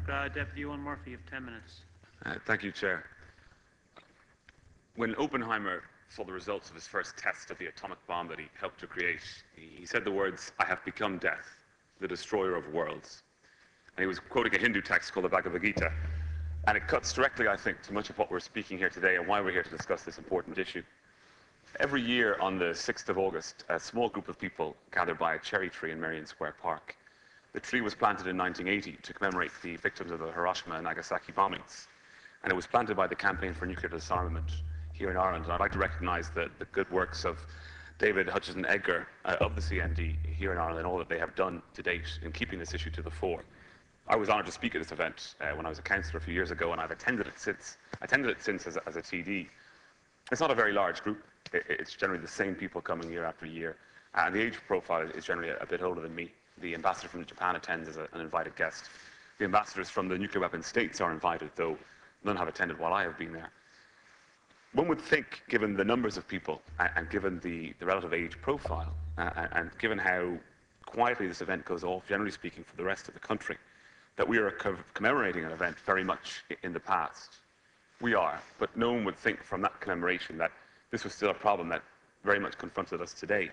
Deputy Owen Murphy, you have 10 minutes. Thank you, Chair. When Oppenheimer saw the results of his first test of the atomic bomb that he helped to create, he said the words, "I have become death, the destroyer of worlds." And he was quoting a Hindu text called the Bhagavad Gita. And it cuts directly, I think, to much of what we're speaking here today and why we're here to discuss this important issue. Every year on the 6th of August, a small group of people gather by a cherry tree in Merrion Square Park. The tree was planted in 1980 to commemorate the victims of the Hiroshima and Nagasaki bombings. And it was planted by the Campaign for Nuclear Disarmament here in Ireland. And I'd like to recognise the good works of David Hutchison-Edgar of the CND here in Ireland and all that they have done to date in keeping this issue to the fore. I was honoured to speak at this event when I was a councillor a few years ago, and I've attended it since as a TD. It's not a very large group. It's generally the same people coming year after year, and the age profile is generally a bit older than me. The ambassador from Japan attends as an invited guest. The ambassadors from the nuclear weapon states are invited, though none have attended while I have been there. One would think, given the numbers of people and given the relative age profile, and given how quietly this event goes off, generally speaking, for the rest of the country, that we are commemorating an event very much in the past. We are, but no one would think from that commemoration that this was still a problem that very much confronted us today.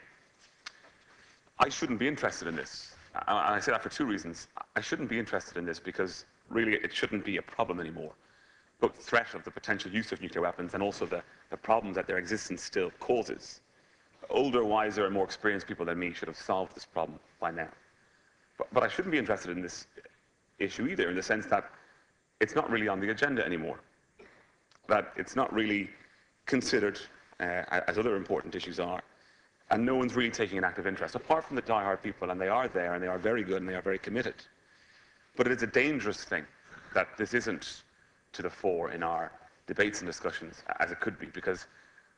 I shouldn't be interested in this, and I say that for two reasons. I shouldn't be interested in this because really it shouldn't be a problem anymore. Both the threat of the potential use of nuclear weapons and also the problems that their existence still causes. Older, wiser, and more experienced people than me should have solved this problem by now. But I shouldn't be interested in this issue either, in the sense that it's not really on the agenda anymore. That it's not really considered as other important issues are. And no one's really taking an active interest, apart from the die-hard people, and they are there, and they are very good, and they are very committed. But it is a dangerous thing that this isn't to the fore in our debates and discussions as it could be, because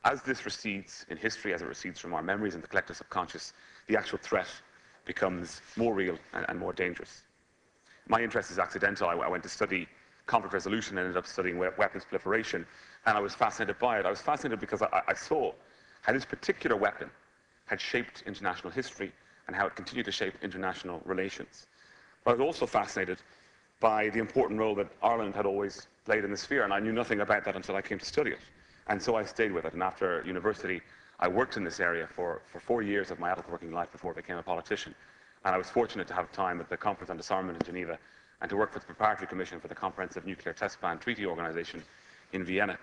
as this recedes in history, as it recedes from our memories and the collective subconscious, the actual threat becomes more real and more dangerous. My interest is accidental. I went to study conflict resolution and ended up studying weapons proliferation, and I was fascinated by it. I was fascinated because I saw how this particular weapon had shaped international history and how it continued to shape international relations. But I was also fascinated by the important role that Ireland had always played in the sphere, and I knew nothing about that until I came to study it. And so I stayed with it, and after university, I worked in this area for 4 years of my adult working life before I became a politician. And I was fortunate to have time at the Conference on Disarmament in Geneva and to work for the Preparatory Commission for the Comprehensive Nuclear Test Ban Treaty Organization in Vienna.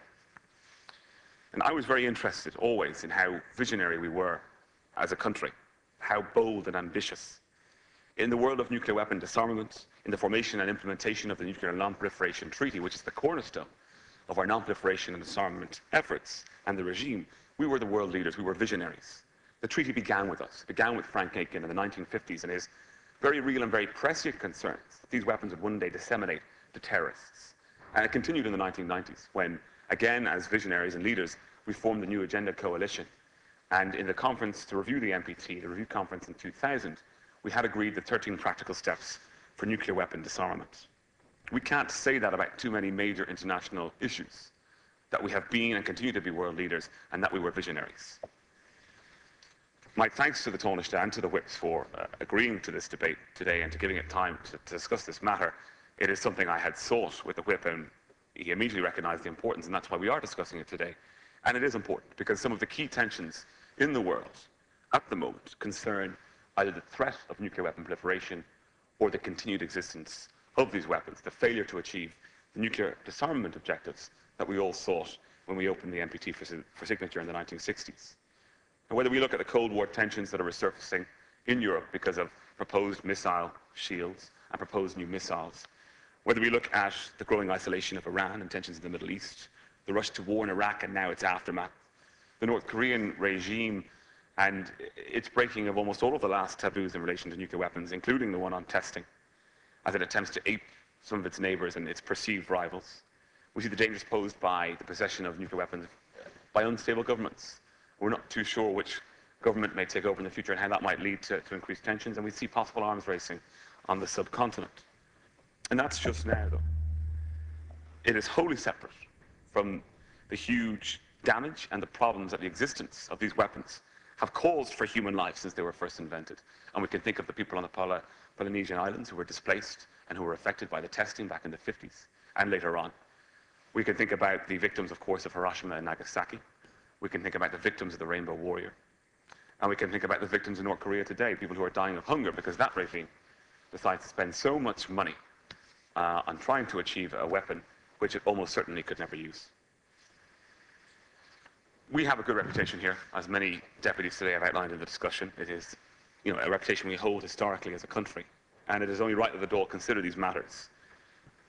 And I was very interested always in how visionary we were as a country, how bold and ambitious. In the world of nuclear weapon disarmament, in the formation and implementation of the Nuclear Non-Proliferation Treaty, which is the cornerstone of our non-proliferation and disarmament efforts and the regime, we were the world leaders, we were visionaries. The treaty began with us. It began with Frank Aiken in the 1950s and his very real and very prescient concerns that these weapons would one day disseminate to terrorists. And it continued in the 1990s when, again, as visionaries and leaders, we formed the New Agenda Coalition. And in the conference to review the NPT, the review conference in 2000, we had agreed the 13 practical steps for nuclear weapon disarmament. We can't say that about too many major international issues, that we have been and continue to be world leaders and that we were visionaries. My thanks to the Taoiseach and to the whips for agreeing to this debate today and to giving it time to discuss this matter. It is something I had sought with the whip, and he immediately recognised the importance, and that's why we are discussing it today. And it is important because some of the key tensions in the world at the moment concern either the threat of nuclear weapon proliferation or the continued existence of these weapons, the failure to achieve the nuclear disarmament objectives that we all sought when we opened the NPT for signature in the 1960s. And whether we look at the Cold War tensions that are resurfacing in Europe because of proposed missile shields and proposed new missiles, whether we look at the growing isolation of Iran and tensions in the Middle East, the rush to war in Iraq and now its aftermath, the North Korean regime and its breaking of almost all of the last taboos in relation to nuclear weapons, including the one on testing, as it attempts to ape some of its neighbours and its perceived rivals. We see the dangers posed by the possession of nuclear weapons by unstable governments. We're not too sure which government may take over in the future and how that might lead to increased tensions, and we see possible arms racing on the subcontinent. And that's just now, though. It is wholly separate from the huge damage and the problems that the existence of these weapons have caused for human life since they were first invented. And we can think of the people on the Polynesian islands who were displaced and who were affected by the testing back in the 50s and later on. We can think about the victims, of course, of Hiroshima and Nagasaki. We can think about the victims of the Rainbow Warrior. And we can think about the victims in North Korea today, people who are dying of hunger because that regime decides to spend so much money on trying to achieve a weapon which it almost certainly could never use. We have a good reputation here, as many deputies today have outlined in the discussion. It is, a reputation we hold historically as a country, and it is only right that the Dáil consider these matters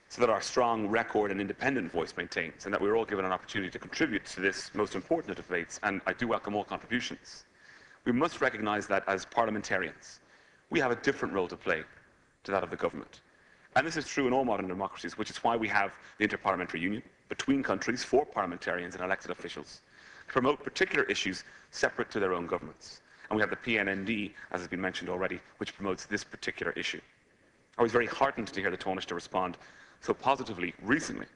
so that our strong record and independent voice maintains, and that we're all given an opportunity to contribute to this most important of debates, and I do welcome all contributions. We must recognise that as parliamentarians, we have a different role to play to that of the government. And this is true in all modern democracies, which is why we have the Interparliamentary Union between countries for parliamentarians and elected officials to promote particular issues separate to their own governments. And we have the PNND, as has been mentioned already, which promotes this particular issue. I was very heartened to hear the Taoiseach respond so positively recently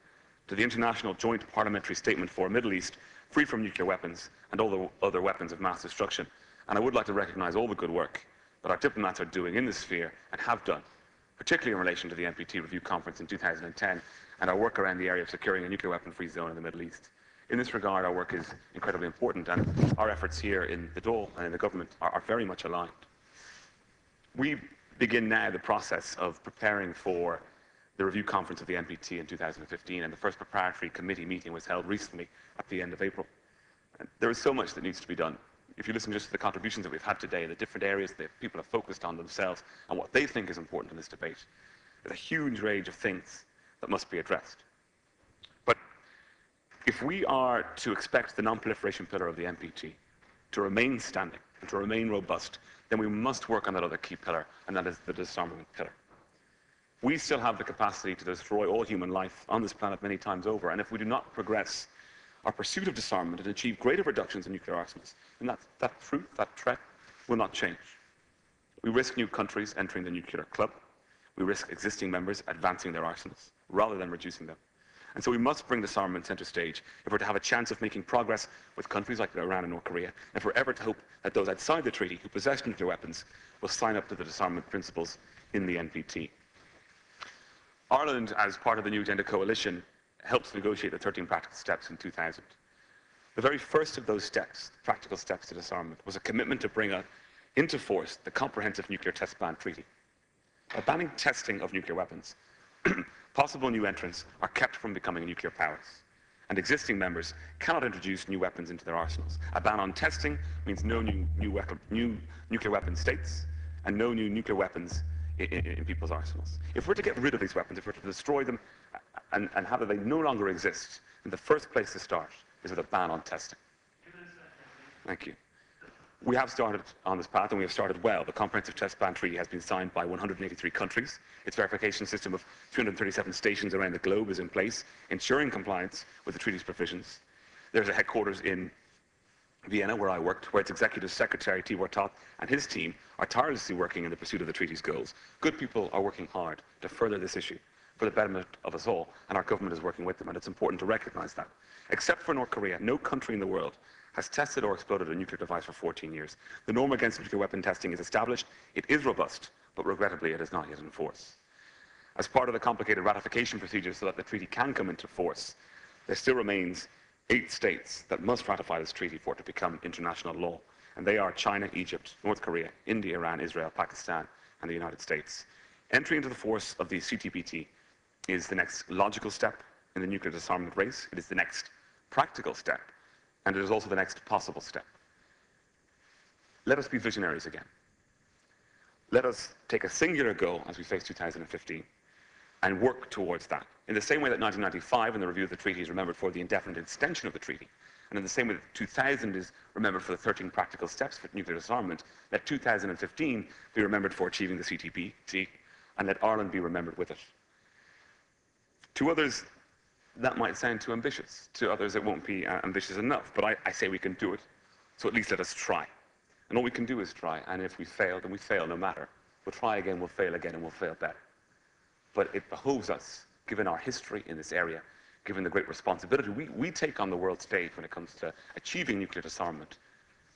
to the International Joint Parliamentary Statement for a Middle East free from nuclear weapons and all the other weapons of mass destruction. And I would like to recognise all the good work that our diplomats are doing in this sphere and have done, particularly in relation to the NPT Review Conference in 2010 and our work around the area of securing a nuclear weapon-free zone in the Middle East. In this regard, our work is incredibly important, and our efforts here in the Dáil and in the government are very much aligned. We begin now the process of preparing for the review conference of the NPT in 2015, and the first preparatory committee meeting was held recently at the end of April. And there is so much that needs to be done. If you listen just to the contributions that we've had today, the different areas that people have focused on themselves and what they think is important in this debate, there's a huge range of things that must be addressed. But if we are to expect the non-proliferation pillar of the NPT to remain standing and to remain robust, then we must work on that other key pillar, and that is the disarmament pillar. We still have the capacity to destroy all human life on this planet many times over, and if we do not progress our pursuit of disarmament and achieve greater reductions in nuclear arsenals, then that truth, that threat, will not change. We risk new countries entering the nuclear club. We risk existing members advancing their arsenals rather than reducing them. And so we must bring disarmament center stage if we're to have a chance of making progress with countries like Iran and North Korea, if we're ever to hope that those outside the treaty who possess nuclear weapons will sign up to the disarmament principles in the NPT. Ireland, as part of the New Agenda Coalition, helped negotiate the 13 practical steps in 2000. The very first of those steps, practical steps to disarmament, was a commitment to bring into force the Comprehensive Nuclear Test Ban Treaty. By banning testing of nuclear weapons, possible new entrants are kept from becoming nuclear powers, and existing members cannot introduce new weapons into their arsenals. A ban on testing means no new nuclear weapon states and no new nuclear weapons in people's arsenals. If we're to get rid of these weapons, if we're to destroy them and have that they no longer exist, then the first place to start is with a ban on testing. Thank you. We have started on this path, and we have started well. The Comprehensive Test Ban Treaty has been signed by 183 countries. Its verification system of 237 stations around the globe is in place, ensuring compliance with the treaty's provisions. There's a headquarters in Vienna, where I worked, where its Executive Secretary, Tibor Toth, and his team are tirelessly working in the pursuit of the treaty's goals. Good people are working hard to further this issue for the betterment of us all, and our government is working with them, and it's important to recognize that. Except for North Korea, no country in the world has tested or exploded a nuclear device for 14 years. The norm against nuclear weapon testing is established. It is robust, but regrettably it is not yet in force. As part of the complicated ratification procedure so that the treaty can come into force, there still remains 8 states that must ratify this treaty for it to become international law. And they are China, Egypt, North Korea, India, Iran, Israel, Pakistan, and the United States. Entry into the force of the CTBT is the next logical step in the nuclear disarmament race. It is the next practical step, and it is also the next possible step. Let us be visionaries again. Let us take a singular goal as we face 2015 and work towards that. In the same way that 1995 and the review of the treaty is remembered for the indefinite extension of the treaty, and in the same way that 2000 is remembered for the 13 practical steps for nuclear disarmament, let 2015 be remembered for achieving the CTBT, and let Ireland be remembered with it. To others, that might sound too ambitious. To others, it won't be ambitious enough, but I say we can do it, so at least let us try. And all we can do is try, and if we fail, then we fail no matter. We'll try again, we'll fail again, and we'll fail better. But it behooves us, given our history in this area, given the great responsibility we take on the world stage when it comes to achieving nuclear disarmament,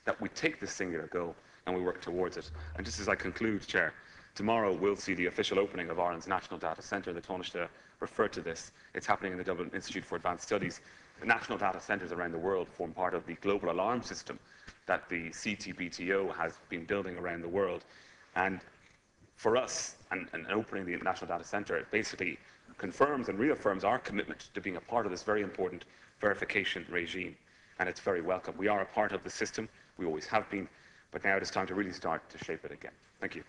that we take this singular goal and we work towards it. And just as I conclude, Chair, Tomorrow we'll see the official opening of Ireland's National Data Centre. The Taoiseach referred to this. It's happening in the Dublin Institute for Advanced Studies. The national data centres around the world form part of the global alarm system that the CTBTO has been building around the world. And for us, and opening the National Data Centre, it basically confirms and reaffirms our commitment to being a part of this very important verification regime. And it's very welcome. We are a part of the system. We always have been. But now it is time to really start to shape it again. Thank you.